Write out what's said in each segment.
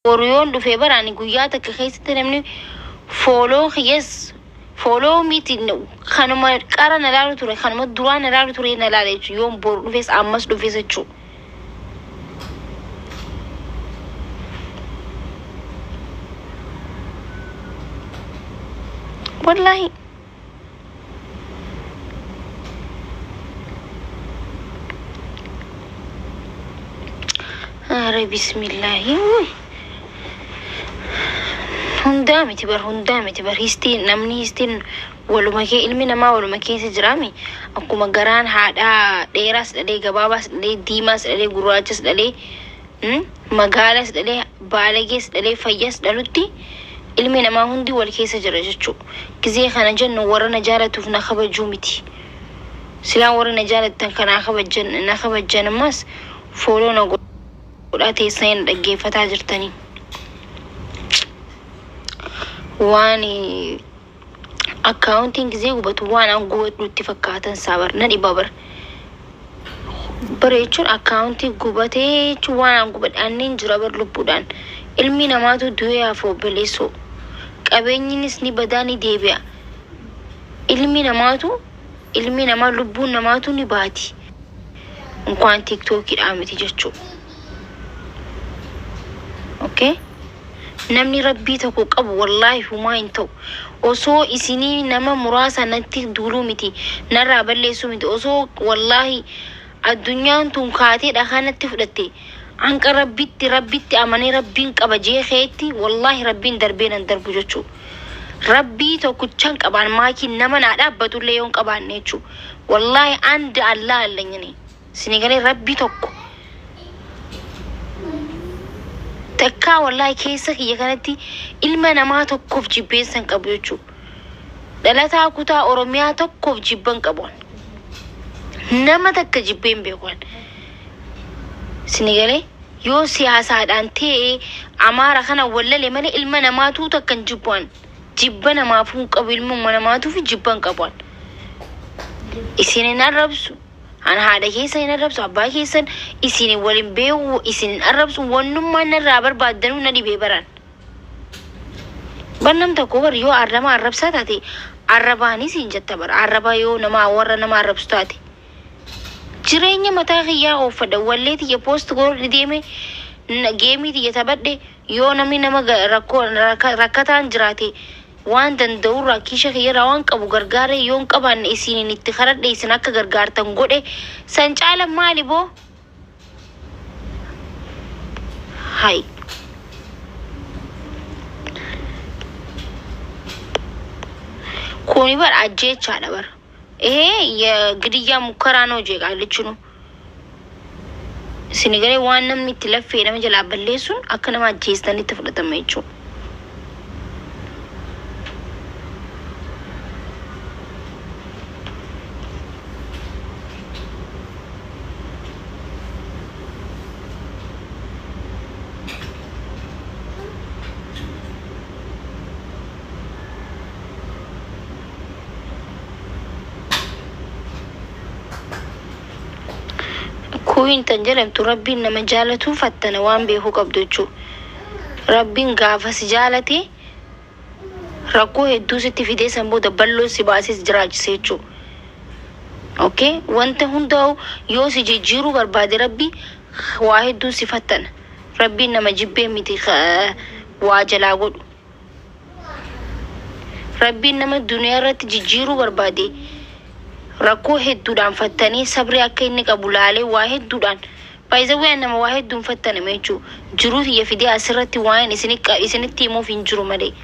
وريون دو فيبر عن جوياتك خيست تنمني فولو ميتين خانما قارنا لالو توري خانما درانا لالو توري نلالي يوم بور فيس أمس دو فيس تشو والله بسم الله هندامي تبر هستين نمني هستين ولو ما كي علمي نما ولو ما كي سجرامي أكو مجران هذا ديراس دلي جبابس دلي ديماس دلي غراجس دلي مغالس دلي بالغيس دلي فياس دلوتي علمي نما هندي ولا كي سجرجتشو كزي خنا جن ورنا جالت وفنا خبر جومتي سلام ورنا جالت تنكنا خبر جن ماس فولو نقول ولاتي سين دقي فتاجرتني واني accounting زي وبتو وانا قوة نتفكاتن صابر ندي بابر بريتشون accounting قوبتي وانا قوبت أنين جرابر لبودان علمي نماتو دويا فو بليسو قبيني نسني بداني ديبيا علمي نما لبون نماتو نباتي نقوان تيك توكي العامتي جتشو اوكي namni rabbii tokko qabu wallahi huma hin ta'u osoo isinii nama muraasa natti duuluu miti narraa balleessuu miti osoo wallahi addunyaan tun kaatee dhakanatti fudhatte hanqa rabbitti amanee rabbiin qaba jee keetti wallahi rabbiin darbee nan darbu jechuu rabbii tokkochan qabaan maakiin nama naa dhaabbatullee yoon qabaanne jechuu wallahi anda Allah allanyine sinigalee rabbii tokko takka wallahi keessa kiyya kanatti ilma namaa tokkoof jibbeessan qabu jechuu dhalataa kutaa oromiyaa tokkoof jibban qabuun nama takka jibbeen beekuun sinigale yoo siyaasaadhaan ta'e amaara kana wallalee malee ilma namaatu takkan jibbuun jibba namaafuu qabu ilma namaatu fi jibban qabuun isinin arrabsu أنا هذا كيسا ينربس أبا كيسا إسيني ولين بيو إسيني أربس ونما نرابر بعدنو ندي بيبران بنام تكوبر يو أرما أربسات هاتي أرباني سينجت تبر أربا يو نما أورا نما أربستاتي جرينيا متاخي يا أوفد وليتي يبوست غور نديمي جيمي تي يتبدي يو نمي نما ركتان جراتي وان دندور راكيشة خيرا وان كابو غرغارة يون كابان إسيني نتخارت دي سناك غرغار تنغوده سنچالا مالي بو هاي كوني بار أجي چالا بار يا غريا مكرانو جيغا لچنو سنگره وان نم نتلفه نم جلا بلسون أكنا ما جيستاني تفلتا ميچو كوين تنجلم تربي إنما جالتو فتنا وان بيهو قبضوچو ربين غافة سجالتي ركو هدو ستفيدي سنبو دبلو سباسيس جراج سيچو اوكي وانت هندو يو سجي جيرو برباد ربي واحد دو صفتنا ربي إنما جبه متي واجلا قدو ربي إنما الدنيا رت جيرو بربادي ركو هدودان فتني صبري أكيني كبولالي واحد دودان بايزاوي أنا ما واحد دون فتني ميجو جروث يفيدي أسرتي وين إسني تيمو فين جرو مالي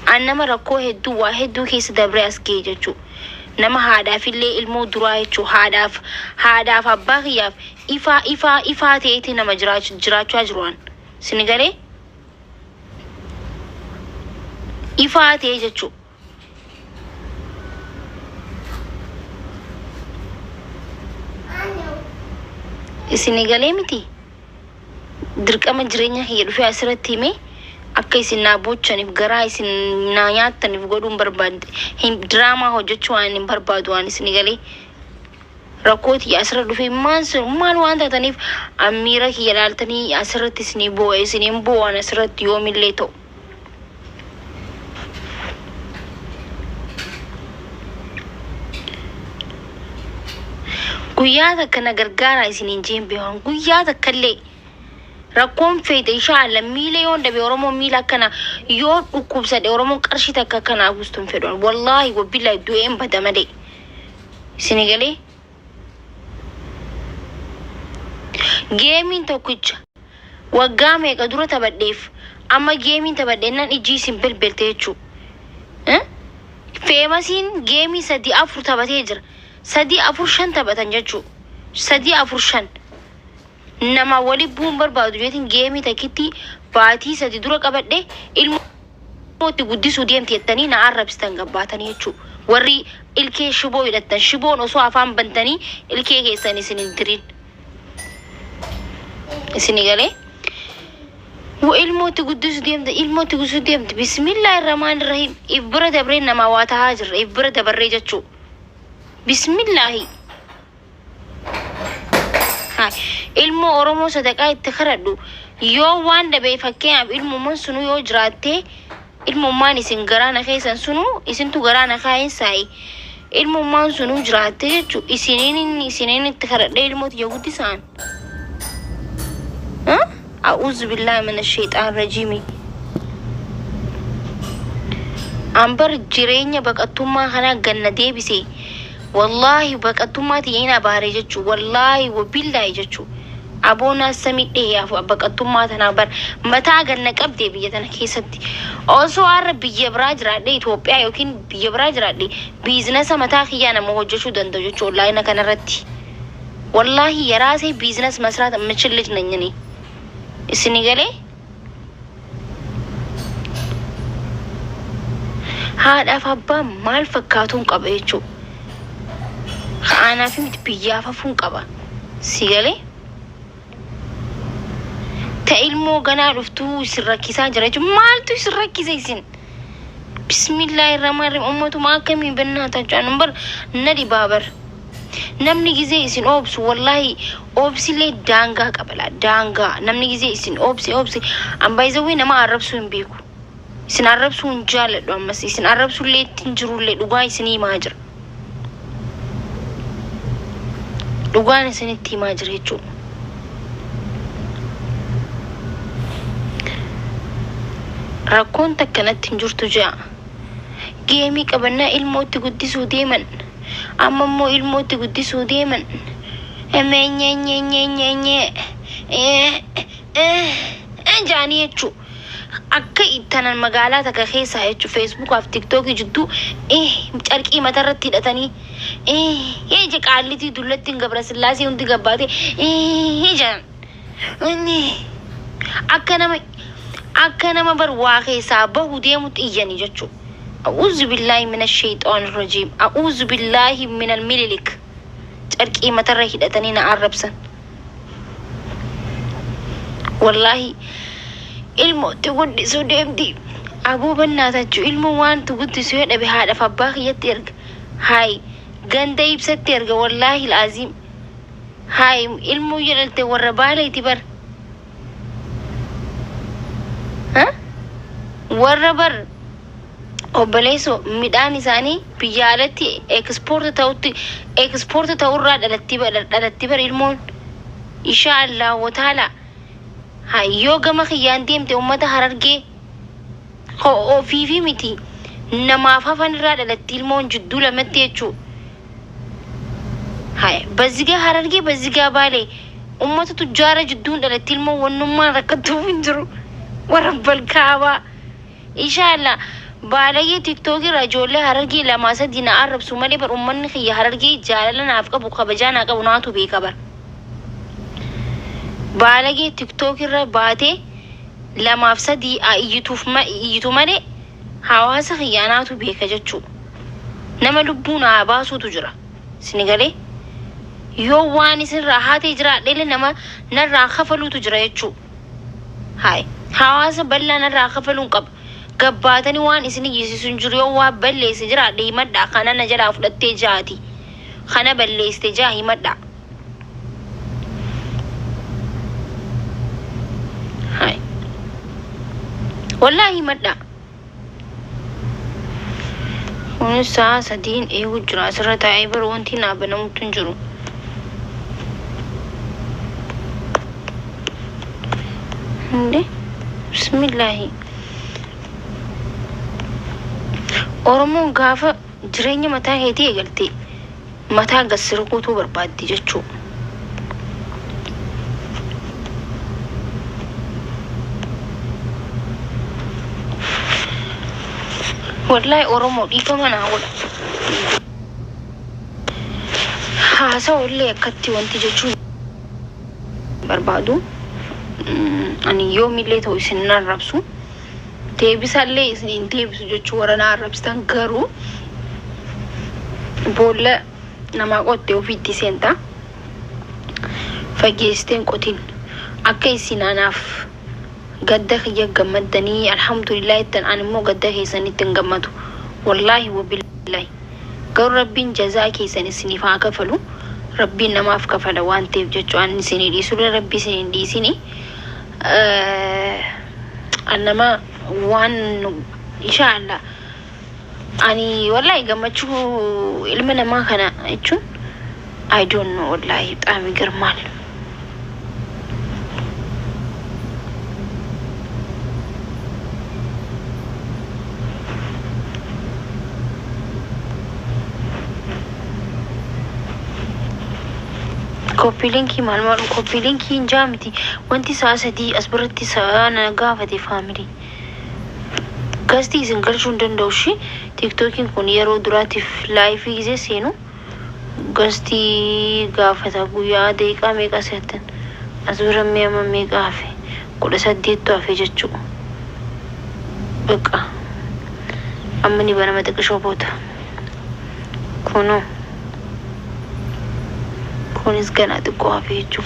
أنا ما ركو هدو واحد دو كيس دبري أسكي جتشو نما هذا في اللي المو دراي شو هذا فباغياف إفا تيتي نما جراش أجروان سنغالي إفا تيجي جتشو isini galee miti dirqama jireenya kiyya dhufee asirratti hime akka isin naa bochaniif garaa isin naa nyaattaniif godhuun barbaade diraamaa hojjechuu waan hin barbaadu waan isini galee rakkooti asirra dhufee maal waan taataniif amiira kiyya ilaaltanii asirratti isinii boo'e isiniin boo'an asirratti yoomillee ta'u. Guyyaa takka na gargaara isiniin jeen beekan guyyaa takkallee rakkoon feete inshaalla miila yoon dhabe Oromoo miila akkana yoo dhukkubsade Oromoon qarshii takka akkanaa guustuun fedhan wallaahi wabbillahi du'een bada malee isinii galee geemiin tokkicha waggaa meeqa dura taphadheef amma geemiin taphadheennan ijji isin bilbilte jechuu feemasiin geemii 3-4 taphatee jira 3-4-5 taphatan jechuu 3-4-5 nama wali buun barbaadu jeetiin geemii takkitti baatii 3 dura qabadhe ilmootti guddisuu deemte jettanii na arrabsitan gabbaatanii jechuu warri ilkee shiboo hidhattan shiboon osoo afaan bantanii ilkee keessan isin hin dirin isini galee ilmootti guddisuu deemte bismillahirrahmanirrahiim ibra dabree nama waa tahaa jirra ibra dabarree jechuu bismillahi ilmoo Oromoo sadaqaa itti kadhadhu yoo waan dhabee fakkeenyaaf ilmummaan sunu yoo jiraatte ilmummaan isin garaana keessan sunu isintu garaana kaa'een saayi ilmummaan sunu jiraatte jechuu isiniin itti kadhadhee ilmooti yoo guddisaan a'uuzu billahi minash shaytaan rajiimi ambar jireenya baqattummaa kana ganna deebise wallahi baqattummaa tiyina baare jechuu wallahi wabillahi jechuu aboona samidhe yaa baqattummaa tana bar mataa ganna qabdee biyya tana keessatti osoo arra biyya biraa jiraadhe Itoophiyaa yookiin biyya biraa jiraadhe biizinasa mataa kiyyaa nama hojjechuu danda'u jechuu wallahi na kanarratti wallahi yaraasee biizines መስራት የምችል ልጅ ነኝ እኔ isini galee haadhaaf abbaa maal fakkaatuun qaba jechuu ka'aanaaf miti biyyaaf hafuun qaba si galee ta ilmoo ganaa dhuftuu isin rakkisaa jira jechuun maaltu isin rakkise isin bismillahirrahmanirrahiim ummatuma akkamii bannaataa jaan bar na dhibaabar namni gisee isin obsu wallahi obsilee daangaa qabala daangaa namni gisee isin obsi ambayzawi nama arrabsu hin beeku isin arrabsu hin jaaladhu ammas isin arrabsu illee ittiin jirullee dhugaa isinii himaa jira dhugaan isinitti himaa jira jechuudha rakkoon takkanatti hin jirtu jaa geemii qabannaa ilmootti guddisuu deeman amma immoo ilmootti guddisuu deeman jaanii jechuu akka ittanan magaalaa takka keessaa jechuu feesbuukaaf tiktookii jidduu carqii matarratti hidhatanii je qaallitii dullattiin Gabrasillaasee hundi gabbaate jedhan akka nama bar waa keessaa bahu deemutti iyyanii jechuu أعوذ بالله من الشيطان الرجيم أعوذ بالله من الملك تركي متره هدتني عربسا والله ilmo تقول سوديم دي أبو بنات جو ilmo وان تقول تسوي أبي هذا فباخ يترج هاي جندا يبسط ترج والله العظيم هاي ilmo يلته وربالي تبر ها وربر obboleeso midhaan isaanii biyya alatti ekspoorti ta'urraa dhalatti bar ilmoon inshaallah wataala yoo gama kiyyaan deemte ummata Harargee ofiifi miti namaaf hafan irraa dhalatti ilmoon jidduu lamatti jechuu bazigaa Harargee bazigaa Baalee ummata tujjaara jidduun dhalatti ilmoon wannummaan rakkatuuf hin jiru warra balkaabaa inshaallah baalagee tiktokii rajoolee Harargee lama sadii na arrabsu malee bar ummanni kiyya Harargee jaalala naaf qabu kabajaa naa qabu naatu beeka bar baalagee tiktokii irra baatee lamaaf sadii iyyitu malee hawaasa kiyyaa naatu beeka jechuu nama lubbuu naa baasuutu jira isini galee yoo waan isinirraa haatee jiraadheele nama narraa kafaluutu jira jechuu hawaasa bal'aa narraa kafaluun qaba gabbaatanii waan isin yisisun jiru yoo waa balleesse jiraadhe himadhaa kana na jalaa fudhattee jaati خنا بلي استجاهي مدع هاي والله مدع ونسا سدين ايو جرا سرة عيبر وانتي نابنا متنجرو هندي بسم الله Oromoon gaafa jireenya mataa heetii eegalte mataa gassiruu kutuu barbaaddi jechuu. Wallahi Oromoo dhiifama naa godha. Haasa'u illee akkatti wanti jechuun barbaadu. Ani yoomillee ta'u isin nan rabsu. Deebisallee isin deebisu jechuu warra na arrabsitan garuu boolla namaa qottee ofiitti seenta fageessteen qotiin akka isin anaaf gadda kiyya gammaddanii alhamdulillah ittan an immoo gadda keessanitti hin gammadu wallaahi wabillahi garuu rabbiin jazaa keessan isiniif haa kafalu rabbiin namaaf kafala waan ta'eef jechuu an isinii dhiisudha rabbi isin hin dhiisini annama waan inshallah ani wallahi gammachuu ilma namaa kana jechuun I don't know wallahi xaami girmaal copy linki maal copy linki injamiti wanti saasadi asbaratti saana gaafate family Gasti isin galchuun danda'u shi TikTokin kun yeroo duraatiif live gisee seenu gasti gaafata guyyaa deeqaa meeqa seetan asbira meema meeqa hafe 18 hafe jechuu beqa ammani banama xiqqishoo boota kunis ganaa xiqqoo hafe jechuu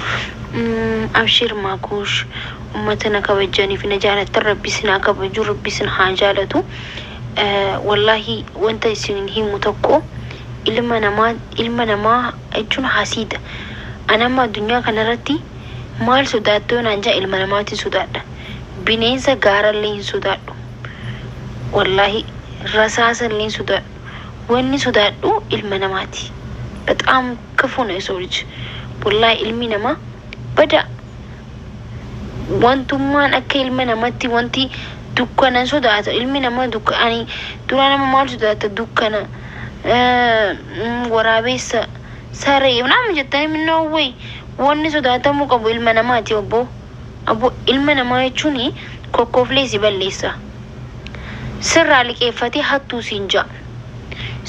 abshir maakuush ummatana kabajani fi najalat rabbi sina kabaju rabbi sin hajalatu wallahi wanta isin himu tokko ilma nama ejun hasida anama dunya kanarratti maal sodaatto nanja ilma namati sodaadha bineensa gaarallee sodaadhu wallahi rasaasallee sodaadhu wanni sodaadhu ilma namati በጣም ክፉ ነው የሰው ልጅ wallahi ilmi nama bada wantummaan akka ilma namatti wanti dukkana sodaata ilmi nama dukkani dura nama maal sodaata dukkana waraabessa saree nama jettanii minnoo way wanni sodaatamu qabu ilma namaati obbo ilma namaa jechuun kokkooflee si balleessa sirraa liqeeffatee hattuu siin ja'a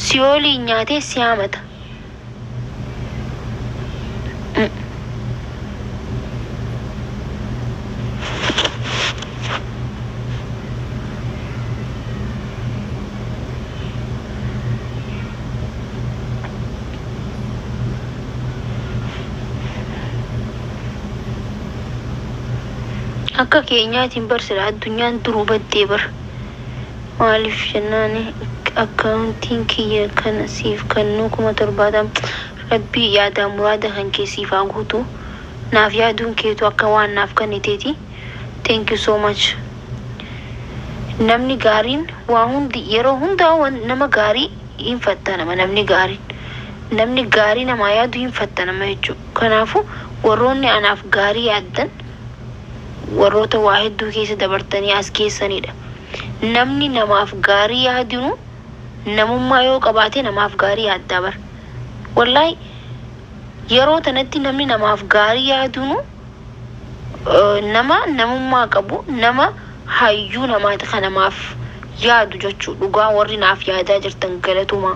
siyoolii nyaatee si haamata akka keenyaatiin barsila addunyaan duruu baddee bar maaliif jennaani akkauntiin kiyya kana siif kannuu 17 rabbii yaada muraada kan keessiif haa guutu naaf yaaduun keetu akka waan naaf kanniteeti thank you so much namni gaariin waa hundi yeroo hundaa nama gaarii hin fattanama namni gaarii nama yaadu hin fattanama jechuu kanaafu warroonni anaaf gaarii yaaddan warroota waa hedduu keessa dabartanii as keessanidha namni namaaf gaarii yaadinu namummaa yoo qabaate namaaf gaarii yaaddaa bar wallahi yeroo tanatti namni namaaf gaarii yaadinu namummaa qabu nama hayyuu namaati kanamaaf yaadu jechuu dhugaa warri naaf yaadaa jirtan galatuma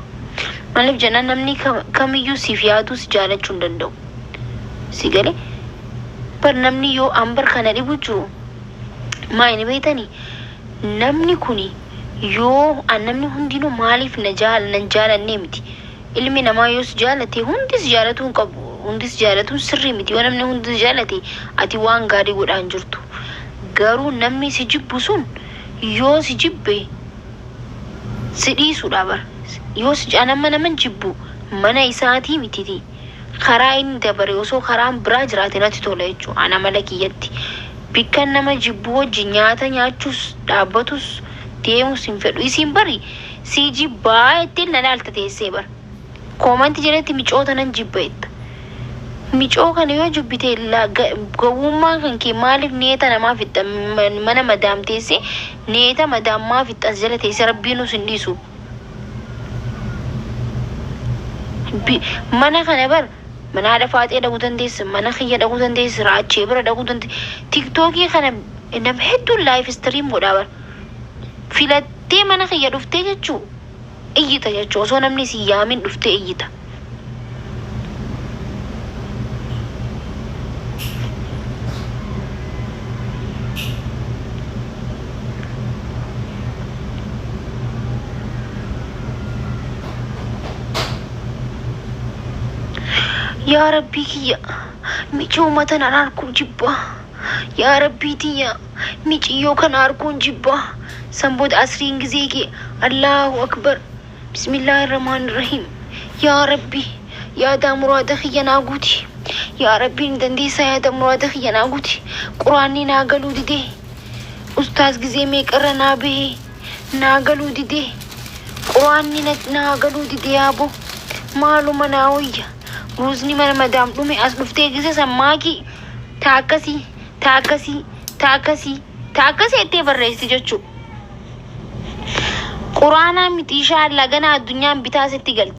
maaliif jenna namni kamiyyuu siif yaaduu si jaalachuu hin danda'u si galee पर नमनी यो अंबर खाना ली बुझू मायने बेतनी नमनी कुनी यो अन्नमनी हुंदी नो मालिफ नजाल अन्नेमती इल्मी नमा यो सजालती हुंदिस जालतूं कब हुंदिस जालतूं सर्री मिती व नमने हुंदिस जालती अति वांग गाड़ी गुड़ान जुर्तु गारू नमनी से जिब्बु सुन यो से जिब्बे सिडी सुडाबर यो से जानम्मा नमन जिब्बु mana isaatii mititi. Karaa inni dabare osoo karaan biraa jiraate natti tola jechuudha. Ana mala kiyyatti. Bikkan nama jibbu wajjin nyaata nyaachuus dhaabbatus deemus hin fedhu. Isiin bari si jibbaa ittiin na laalta teessee bara. Koomanti jedhetti micoota nan jibba jetta. Micoo kana yoo jibbite gowwummaan kan kee maaliif neeta namaa fixxa mana madaam teessee neeta madaammaa fixxas jala teessee rabbiin nus hin dhiisu. Mana kana bar mana haadha faaxee dhaquu dandeessa, mana kiyya dhaquu dandeessa, raachee bira dhaquu dandeessa. Tiktookii kana nama hedduun laayif istiriim godhaa bara. Filattee mana kiyya dhuftee jechuu iyyita jechuu osoo namni si yaamin dhuftee iyyita. يا ربي كيا ميجو متى ناركون جبا يا ربي تيا ميجيو كناركون جبا سنبود أسرين زيكي الله أكبر بسم الله الرحمن الرحيم يا ربي يا دا مراد خيا ناغوتي يا ربي ندنديسا يا دا مراد خيا ناغوتي قرآني ناغلو دي أستاذ غزي ميكر نابه ناغلو دي قرآني ناغلو دي يابو مالو مناوية روزني من مدام دومي أصل فتيجي سماكي تاكسي إتى برئيسي جوچو قرآن متيشا لغنا الدنيا بتاسة تيجل